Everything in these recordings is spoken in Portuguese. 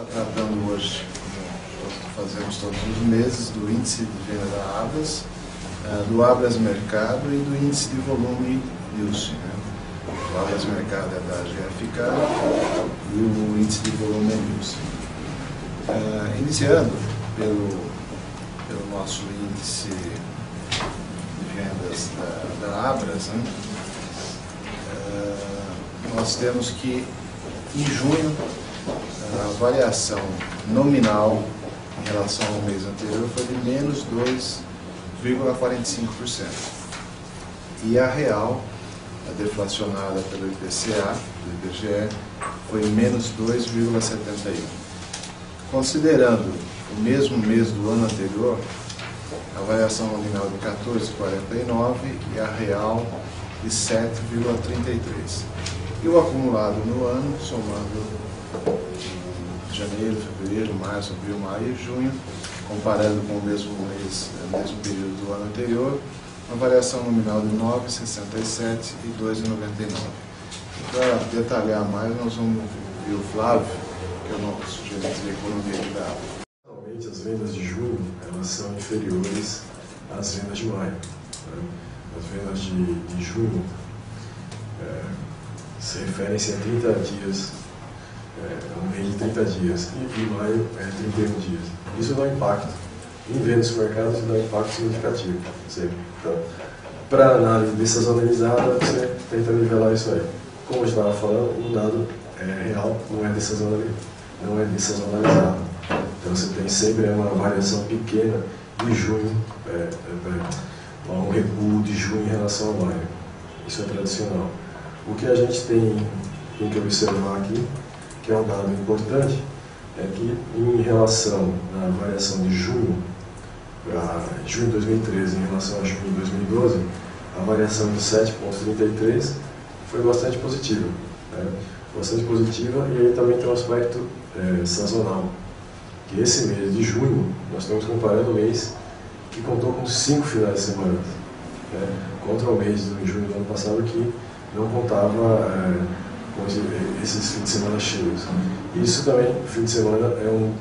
está tratando hoje, como fazemos todos os meses, do índice de venda da Abras, do Abras Mercado e do índice de volume Nielsen. O Abras Mercado é da GfK e o índice de volume é Nielsen. Iniciando pelo nosso índice de vendas da Abras, nós temos que, em junho, a variação nominal em relação ao mês anterior foi de menos 2,45%. E a real, a deflacionada pelo IPCA, do IBGE, foi menos 2,71%. Considerando o mesmo mês do ano anterior, a variação nominal de 14,49% e a real de 7,33%. E o acumulado no ano, somando janeiro, fevereiro, março, abril, maio e junho, comparando com o mesmo mês, o mesmo período do ano anterior, uma variação nominal de 9,67 e 2,99. Para detalhar mais, nós vamos ouvir o Flávio, que é o nosso gerente de economia aqui da Abras. Normalmente as vendas de junho elas são inferiores às vendas de maio. As vendas de junho se referem-se a 30 dias, um mês de 30 dias, e maio é 31 dias. Isso dá um impacto. Em vendas no mercado, isso dá um impacto significativo. Sempre. Então, para análise dessazonalizada, você tenta nivelar isso aí. Como eu estava falando, o dado é real, não é dessazonalizado. Então você tem sempre uma variação pequena de junho, um recuo de junho em relação a maio. Isso é tradicional. O que a gente tem que observar aqui, que é um dado importante, é que em relação à variação de junho para junho de 2013 em relação a junho de 2012, a variação de 7,33 foi bastante positiva. Bastante positiva, e aí também tem um aspecto sazonal. Que esse mês de junho, nós estamos comparando o mês que contou com 5 finais de semana, contra o mês de junho do ano passado que não contava com esses fins de semana cheios. Isso também, fim de semana é um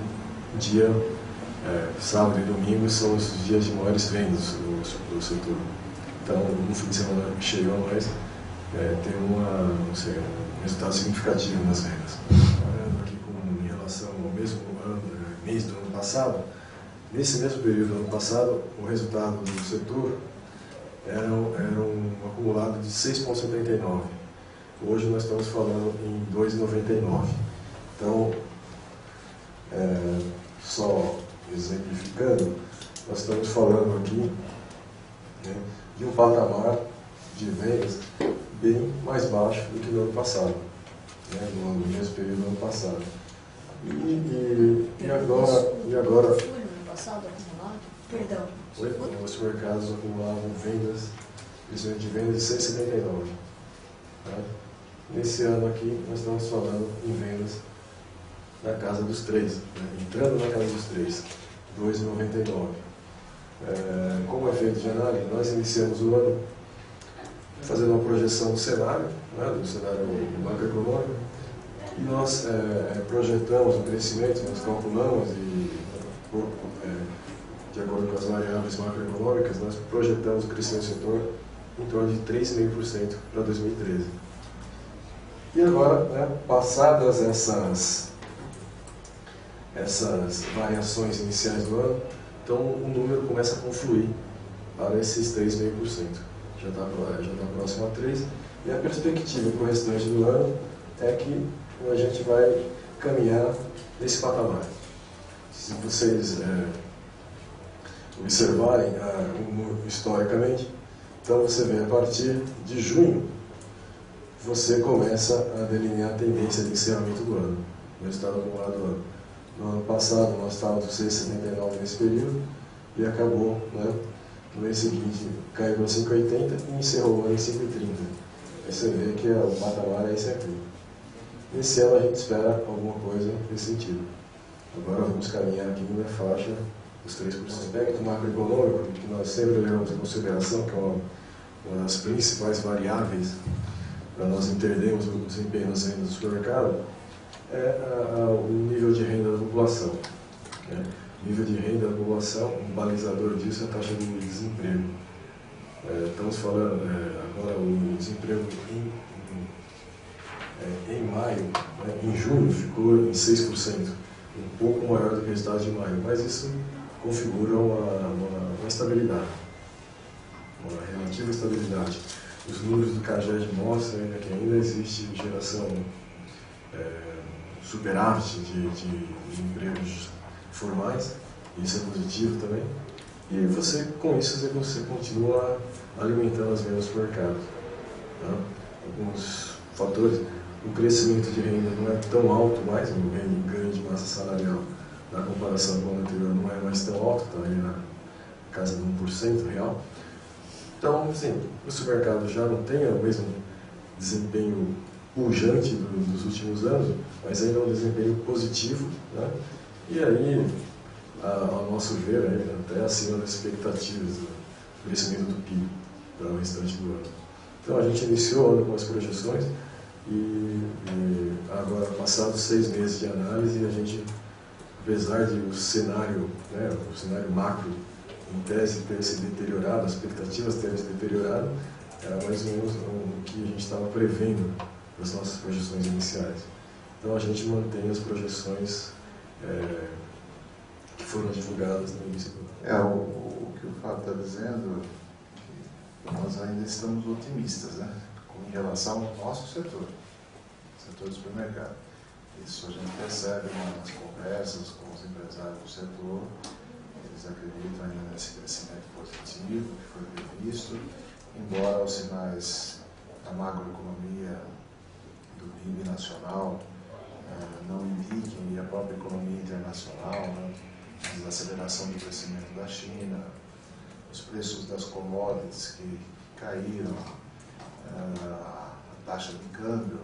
dia, sábado e domingo são os dias de maiores vendas do setor. Então, um fim de semana cheio a mais tem um resultado significativo nas vendas. Olhando aqui em relação ao mesmo mês do ano passado, nesse mesmo período do ano passado, o resultado do setor era um acumulado de 6,79. Hoje nós estamos falando em 2,99. Então, só exemplificando, nós estamos falando aqui de um patamar de vendas bem mais baixo do que no ano passado, no mesmo período do ano passado. E agora no ano passado acumulado? Perdão. Os mercados acumulavam vendas, crescimento de vendas de 6,79. Nesse ano aqui, nós estamos falando em vendas na casa dos 3, entrando na casa dos 3, 2,99. Como efeito de análise, nós iniciamos o ano fazendo uma projeção do cenário macroeconômico, e nós projetamos o crescimento, nós calculamos de acordo com as variáveis macroeconômicas, nós projetamos o crescimento do setor em torno de 3,5% para 2013. E agora, passadas essas variações iniciais do ano, então o número começa a confluir para esses 3,5%. Já está próximo a 3%, e a perspectiva para o restante do ano é que a gente vai caminhar nesse patamar. Se vocês observarem historicamente, então você vê a partir de junho, você começa a delinear a tendência de encerramento do ano, no resultado acumulado do ano. No ano passado nós estávamos com 6,79 nesse período, e acabou, no mês seguinte caiu para 5,80 e encerrou o ano em 5,30. Aí você vê que o patamar é esse aqui. Esse ano a gente espera alguma coisa nesse sentido. Agora vamos caminhar aqui na faixa dos 3%. O aspecto macroeconômico, que nós sempre levamos em consideração, que é uma das principais variáveis para nós entendermos o desempenho das vendas do supermercado, é o nível de renda população. Né? Nível de renda da população, um balizador disso é a taxa de desemprego. Estamos falando, agora o desemprego em maio, né, em junho ficou em 6%, um pouco maior do que o resultado de maio, mas isso configura uma estabilidade, uma relativa estabilidade. Os números do CAGED mostram que ainda existe geração superávit de empregos formais, isso é positivo também, e com isso você continua alimentando as vendas do mercado. Tá? Alguns fatores, o crescimento de renda não é tão alto mais, o ganho de massa salarial na comparação com o ano anterior não é mais tão alto, está aí na casa de 1% real. Então, assim, o supermercado já não tem o mesmo desempenho pujante dos últimos anos, mas ainda é um desempenho positivo, né? E aí, ao nosso ver, até acima das expectativas do crescimento do PIB para o restante do ano. Então, a gente iniciou o ano com as projeções e agora, passados 6 meses de análise, a gente, apesar de o cenário macro, em tese, ter se deteriorado, as expectativas terem se deteriorado, era mais ou menos o que a gente estava prevendo das nossas projeções iniciais. Então a gente mantém as projeções que foram divulgadas no início do ano. O que o Fábio está dizendo é que nós ainda estamos otimistas, né, em relação ao nosso setor do supermercado. Isso a gente percebe nas conversas com os empresários do setor. Eles acreditam ainda nesse crescimento positivo que foi previsto, embora os sinais da macroeconomia do PIB nacional não indiquem, e a própria economia internacional, né, a desaceleração do crescimento da China, os preços das commodities que caíram, a taxa de câmbio,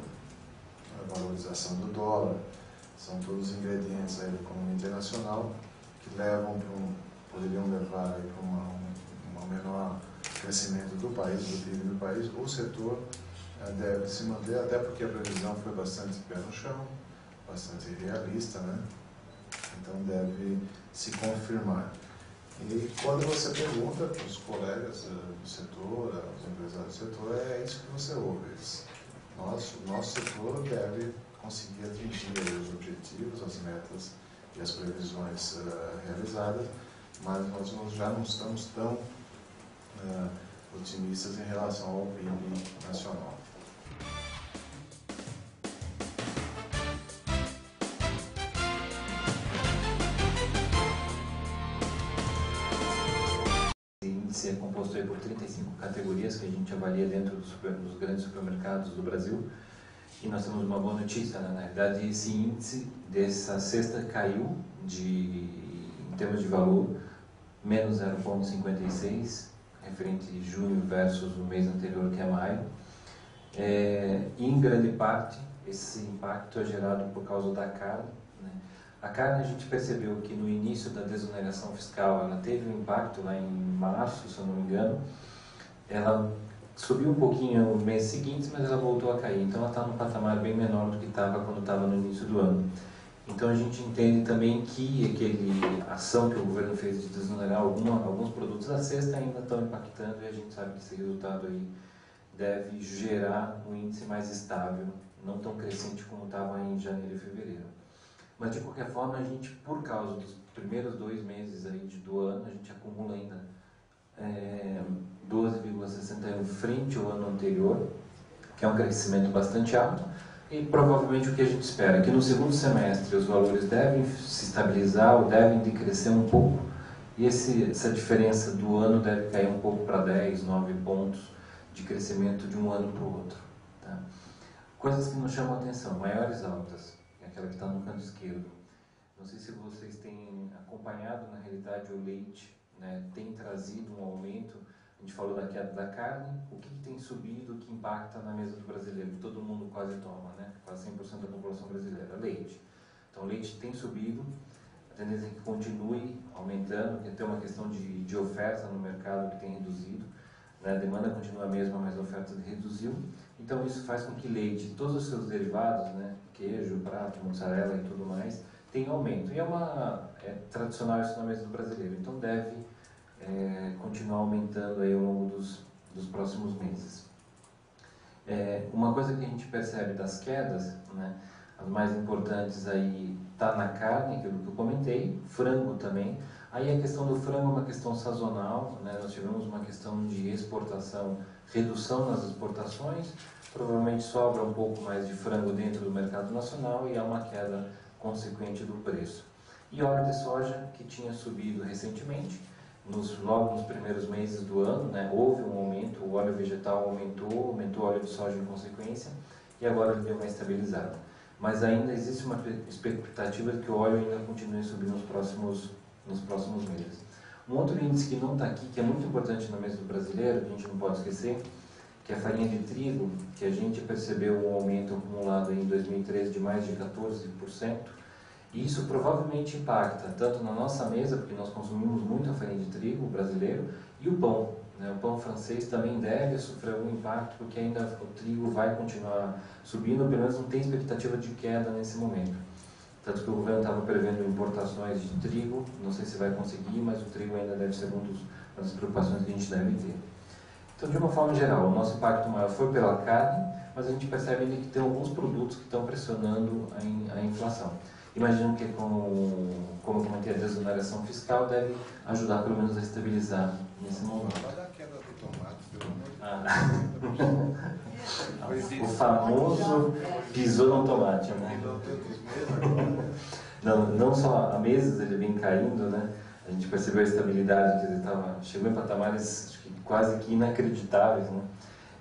a valorização do dólar, são todos ingredientes aí da economia internacional que poderiam levar para um menor crescimento do país, do PIB do país. O setor deve se manter, até porque a previsão foi bastante pé no chão, bastante realista, né? Então deve se confirmar. E quando você pergunta para os colegas do setor, aos empresários do setor, é isso que você ouve. O nosso setor deve conseguir atingir os objetivos, as metas e as previsões realizadas, mas nós já não estamos tão otimistas em relação ao PIB nacional. Esse índice é composto aí por 35 categorias que a gente avalia dentro dos grandes supermercados do Brasil. E nós temos uma boa notícia, né? Na verdade, esse índice dessa sexta caiu em termos de valor, menos 0,56, referente a junho versus o mês anterior, que é maio. E, em grande parte, esse impacto é gerado por causa da carne, né? A carne, a gente percebeu que no início da desoneração fiscal, ela teve um impacto lá em março, se eu não me engano. Ela subiu um pouquinho no mês seguinte, mas ela voltou a cair. Então ela está num patamar bem menor do que estava quando estava no início do ano. Então a gente entende também que aquela ação que o governo fez de desonerar alguns produtos da cesta ainda estão impactando, e a gente sabe que esse resultado aí deve gerar um índice mais estável, não tão crescente como estava em janeiro e fevereiro. Mas de qualquer forma, a gente, por causa dos primeiros 2 meses aí do ano, a gente acumula ainda 12,61 frente ao ano anterior, que é um crescimento bastante alto, e provavelmente o que a gente espera é que no segundo semestre os valores devem se estabilizar ou devem decrescer um pouco, e essa diferença do ano deve cair um pouco para 10, 9 pontos de crescimento de um ano para o outro. Tá? Coisas que nos chamam a atenção, maiores altas, é aquela que está no canto esquerdo. Não sei se vocês têm acompanhado, na realidade, o leite, né, tem trazido um aumento. A gente falou da queda da carne, o que tem subido, o que impacta na mesa do brasileiro, que todo mundo quase toma, né? Quase 100% da população brasileira, leite. Então, o leite tem subido, a tendência é que continue aumentando, que tem uma questão de oferta no mercado que tem reduzido, né? A demanda continua a mesma, mas a oferta reduziu. Então, isso faz com que leite, todos os seus derivados, né? Queijo, prato, mussarela e tudo mais, tenham em aumento. E é tradicional isso na mesa do brasileiro, então deve continuar aumentando aí ao longo dos próximos meses. Uma coisa que a gente percebe das quedas, né, as mais importantes aí está na carne, aquilo que eu comentei, frango também. Aí a questão do frango é uma questão sazonal, né? Nós tivemos uma questão de exportação, redução nas exportações, provavelmente sobra um pouco mais de frango dentro do mercado nacional e há uma queda consequente do preço. E óleo de soja, que tinha subido recentemente, logo nos primeiros meses do ano, né, houve um aumento, o óleo vegetal aumentou o óleo de soja em consequência, e agora ele deu uma estabilizada. Mas ainda existe uma expectativa de que o óleo ainda continue subindo nos próximos meses. Um outro índice que não está aqui, que é muito importante na mesa do brasileiro, que a gente não pode esquecer, que é a farinha de trigo, que a gente percebeu um aumento acumulado em 2013 de mais de 14%, e isso provavelmente impacta tanto na nossa mesa, porque nós consumimos muita farinha de trigo brasileiro, e o pão. Né? O pão francês também deve sofrer algum impacto, porque ainda o trigo vai continuar subindo, pelo menos não tem expectativa de queda nesse momento. Tanto que o governo estava prevendo importações de trigo, não sei se vai conseguir, mas o trigo ainda deve ser uma das preocupações que a gente deve ter. Então, de uma forma geral, o nosso impacto maior foi pela carne, mas a gente percebe ainda que tem alguns produtos que estão pressionando a inflação. Imagino que, como eu comentei, a desoneração fiscal deve ajudar pelo menos a estabilizar nesse momento. Olha a queda do tomate, pelo amor de Deus. O famoso pisou no tomate. Né? Não só há meses ele vem caindo, né? A gente percebeu a estabilidade, que ele chegou em patamares acho que quase que inacreditáveis, né?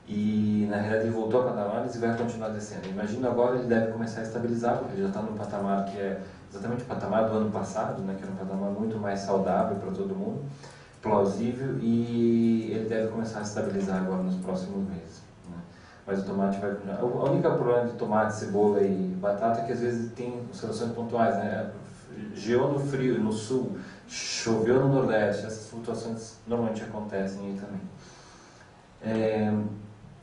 E na realidade ele voltou a patamares e vai continuar descendo. Imagino agora ele deve começar a estabilizar, porque ele já está num patamar que é exatamente o patamar do ano passado, né, que era um patamar muito mais saudável para todo mundo, plausível, e ele deve começar a estabilizar agora nos próximos meses. Né? Mas o tomate vai continuar. O único problema de tomate, cebola e batata é que às vezes tem situações pontuais, né? Geou no frio no sul, choveu no nordeste, essas flutuações normalmente acontecem aí também.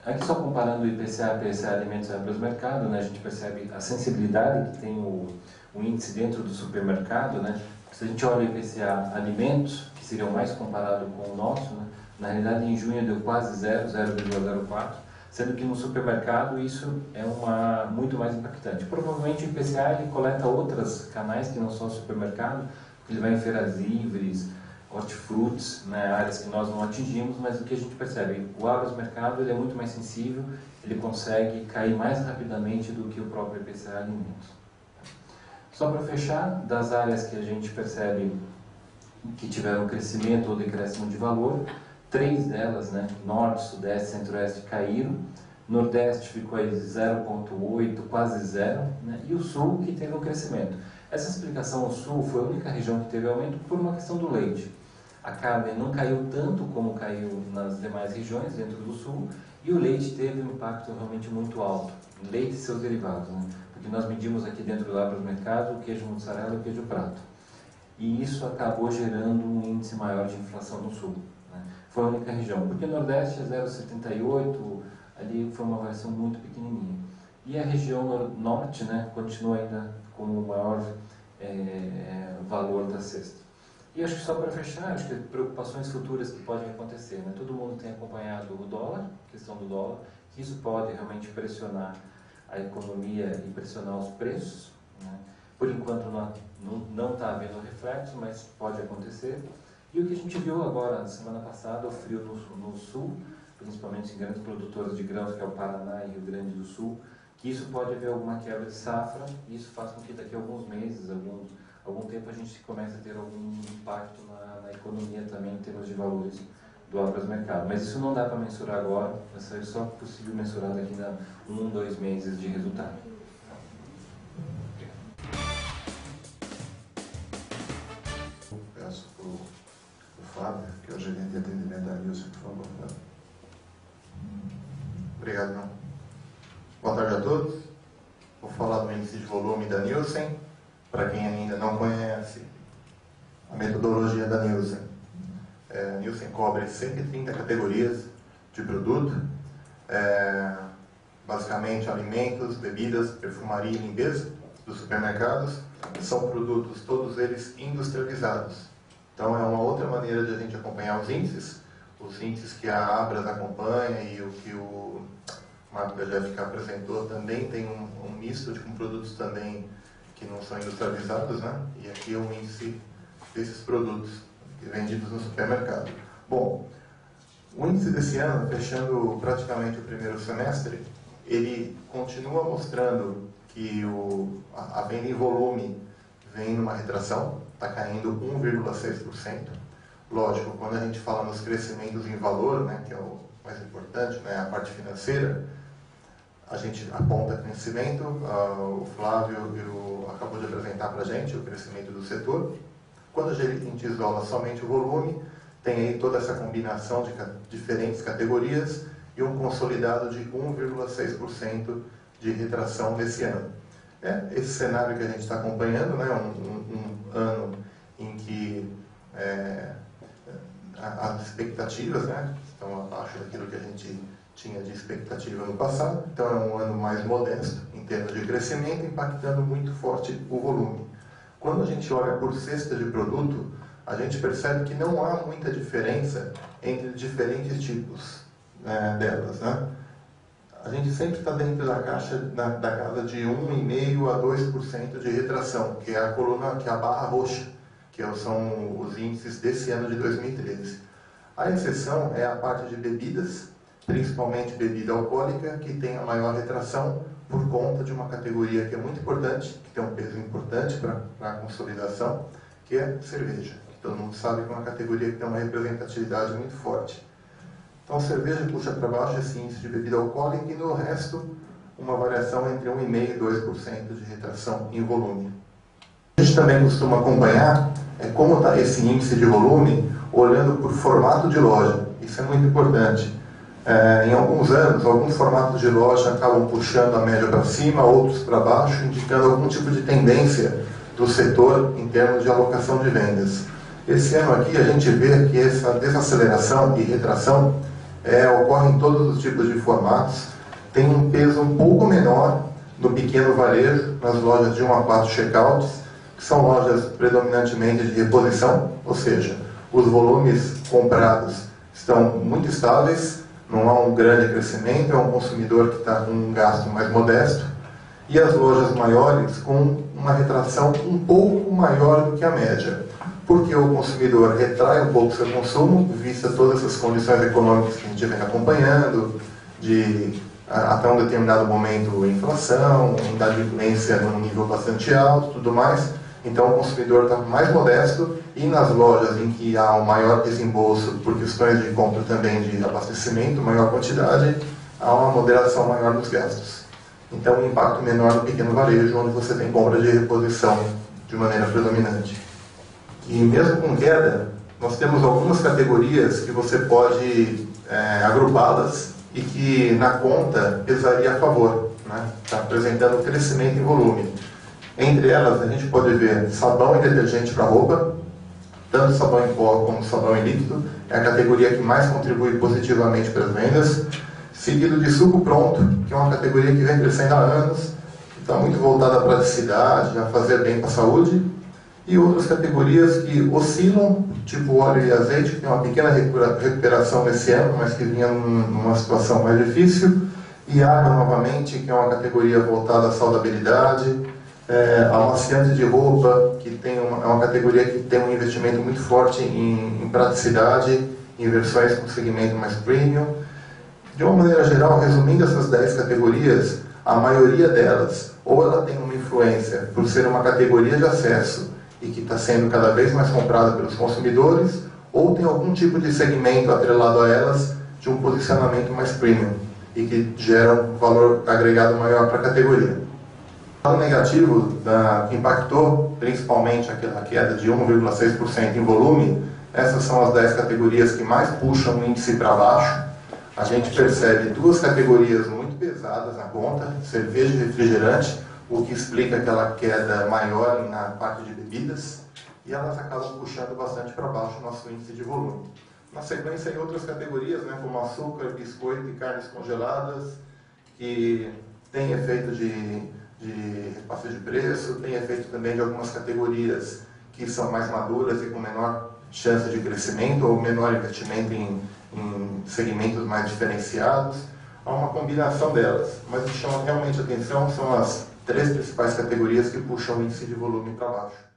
Aqui só comparando o IPCA e PCA alimentos para os mercados, né, a gente percebe a sensibilidade que tem o índice dentro do supermercado, né? Se a gente olha o IPCA alimentos, que seria o mais comparado com o nosso, né, na realidade em junho deu quase 0,04, sendo que no supermercado isso é muito mais impactante. Provavelmente o IPCA ele coleta outros canais que não só o supermercado, ele vai em feiras livres, hortifrutis, né, áreas que nós não atingimos, mas o que a gente percebe, o agrosmercado ele é muito mais sensível, ele consegue cair mais rapidamente do que o próprio IPCA alimentos. Só para fechar, das áreas que a gente percebe que tiveram crescimento ou decréscimo de valor, 3 delas, né, Norte, Sudeste, Centro-Oeste, caíram, Nordeste ficou aí 0,8, quase 0, né, e o Sul que teve um crescimento. Essa explicação, o Sul foi a única região que teve aumento por uma questão do leite. A carne não caiu tanto como caiu nas demais regiões dentro do Sul, e o leite teve um impacto realmente muito alto, leite e seus derivados, né? Porque nós medimos aqui dentro do agrosmercado o queijo mussarela e o queijo prato. E isso acabou gerando um índice maior de inflação no Sul. Né? Foi a única região, porque o Nordeste é 0,78, ali foi uma variação muito pequenininha. E a região Norte, né, continua ainda como o maior valor da cesta. E acho que só para fechar, acho que preocupações futuras que podem acontecer, né? Todo mundo tem acompanhado o dólar, a questão do dólar, que isso pode realmente pressionar a economia e pressionar os preços. Né? Por enquanto não está havendo reflexo, mas pode acontecer. E o que a gente viu agora, na semana passada, o frio no sul, principalmente em grandes produtores de grãos, que é o Paraná e Rio Grande do Sul, que isso pode haver alguma quebra de safra, e isso faz com que daqui a alguns meses, algum tempo, a gente comece a ter algum impacto na economia também, em termos de valores do agrosmercado. Mas isso não dá para mensurar agora, isso é só possível mensurar daqui a 1, 2 meses de resultado. Peço para o Fábio, que é o gerente de atendimento da Nilson, por favor. Obrigado, não. Boa tarde a todos. Vou falar do índice de volume da Nielsen, para quem ainda não conhece a metodologia da Nielsen. A Nielsen cobre 130 categorias de produto, basicamente alimentos, bebidas, perfumaria e limpeza dos supermercados. são produtos, todos eles industrializados. Então é uma outra maneira de a gente acompanhar os índices que a Abras acompanha e o que o Marco da GFK apresentou também tem um misto com produtos também que não são industrializados, né? E aqui é o índice desses produtos vendidos no supermercado. Bom, o índice desse ano, fechando praticamente o primeiro semestre, ele continua mostrando que a venda em volume vem numa retração, está caindo 1,6%. Lógico, quando a gente fala nos crescimentos em valor, né, que é o mais importante, né, a parte financeira, a gente aponta crescimento, o Flávio acabou de apresentar para a gente o crescimento do setor. Quando a gente isola somente o volume, tem aí toda essa combinação de diferentes categorias e um consolidado de 1,6% de retração nesse ano. É esse cenário que a gente está acompanhando, né, um ano em que as expectativas, né, estão abaixo daquilo que a gente tinha de expectativa no passado, então é um ano mais modesto em termos de crescimento, impactando muito forte o volume. Quando a gente olha por cesta de produto, a gente percebe que não há muita diferença entre diferentes tipos delas, né? A gente sempre está dentro da caixa, da casa de 1,5% a 2% de retração, que é a coluna, que é a barra roxa, que são os índices desse ano de 2013. A exceção é a parte de bebidas, principalmente bebida alcoólica, que tem a maior retração por conta de uma categoria que é muito importante, que tem um peso importante para a consolidação, que é cerveja. Todo mundo sabe que é uma categoria que tem uma representatividade muito forte. Então, cerveja puxa para baixo esse índice de bebida alcoólica e no resto, uma variação entre 1,5% e 2% de retração em volume. A gente também costuma acompanhar como está esse índice de volume olhando por formato de loja. Isso é muito importante. Em alguns anos, alguns formatos de loja acabam puxando a média para cima, outros para baixo, indicando algum tipo de tendência do setor em termos de alocação de vendas. Esse ano aqui a gente vê que essa desaceleração e retração ocorre em todos os tipos de formatos, tem um peso um pouco menor no pequeno varejo, nas lojas de 1 a 4 checkouts, que são lojas predominantemente de reposição, ou seja, os volumes comprados estão muito estáveis, não há um grande crescimento, é um consumidor que está com um gasto mais modesto, e as lojas maiores com uma retração um pouco maior do que a média, porque o consumidor retrai um pouco seu consumo, vista todas essas condições econômicas que a gente vem acompanhando, de até um determinado momento inflação, inadimplência num nível bastante alto, tudo mais. Então o consumidor está mais modesto e nas lojas em que há um maior desembolso por questões de compra também de abastecimento, maior quantidade, há uma moderação maior dos gastos. Então um impacto menor no pequeno varejo, onde você tem compra de reposição de maneira predominante. E mesmo com queda, nós temos algumas categorias que você pode agrupá-las e que na conta pesaria a favor, né? Está apresentando crescimento em volume. Entre elas, a gente pode ver sabão e detergente para roupa, tanto sabão em pó como sabão em líquido, é a categoria que mais contribui positivamente para as vendas, seguido de suco pronto, que é uma categoria que vem crescendo há anos, que está muito voltada à praticidade, a fazer bem para a saúde, e outras categorias que oscilam, tipo óleo e azeite, que tem uma pequena recuperação nesse ano, mas que vinha numa situação mais difícil, e água novamente, que é uma categoria voltada à saudabilidade, amaciante de roupa, que é uma categoria que tem um investimento muito forte em praticidade, em versões com segmento mais premium. De uma maneira geral, resumindo essas 10 categorias, a maioria delas, ou ela tem uma influência por ser uma categoria de acesso e que está sendo cada vez mais comprada pelos consumidores, ou tem algum tipo de segmento atrelado a elas de um posicionamento mais premium e que gera um valor agregado maior para a categoria. O lado negativo que impactou principalmente aquela queda de 1,6% em volume, essas são as 10 categorias que mais puxam o índice para baixo. A gente percebe duas categorias muito pesadas na conta, cerveja e refrigerante, o que explica aquela queda maior na parte de bebidas, e elas acabam puxando bastante para baixo o nosso índice de volume. Na sequência, em outras categorias, né, como açúcar, biscoito e carnes congeladas, que tem efeito de de repasse de preço, tem efeito também de algumas categorias que são mais maduras e com menor chance de crescimento ou menor investimento em segmentos mais diferenciados. Há uma combinação delas, mas o que chama realmente atenção são as 3 principais categorias que puxam o índice de volume para baixo.